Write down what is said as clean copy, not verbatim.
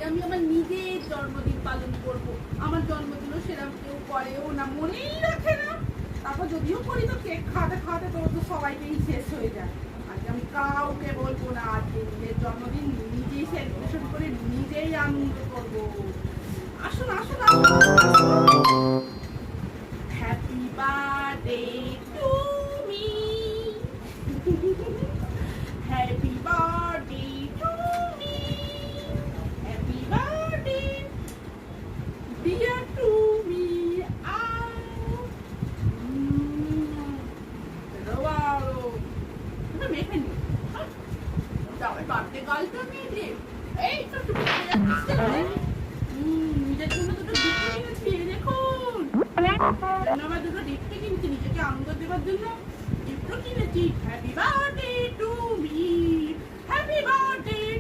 আমি আমার নিজের জন্মদিন পালন করব। আমার জন্মদিনও সেরকম কেউ করেও না, মনেই রাখে না। তারপর যদিও করি তো কেক খাওয়াতে খাওয়াতে তো সবাইকেই শেষ হয়ে যায়। আজকে আমি কাউকে বলবো না, আজকে নিজের জন্মদিন নিজেই সেলিব্রেশন করে নিজেই আনন্দ করবো। আসুন আসুন আসুন। Happy birthday to me, happy birthday to me, happy birthday dear to me. মেখে নি বার্থডে গার্লটা মেয়েছে। এই তো নিজের জন্য দুটো গিফট কিনেছি, দেখুন আমার দুটো গিফট কিনেছি নিজেকে আনন্দ দেওয়ার জন্য। গিফটও কিনেছি। Happy birthday to me, happy birthday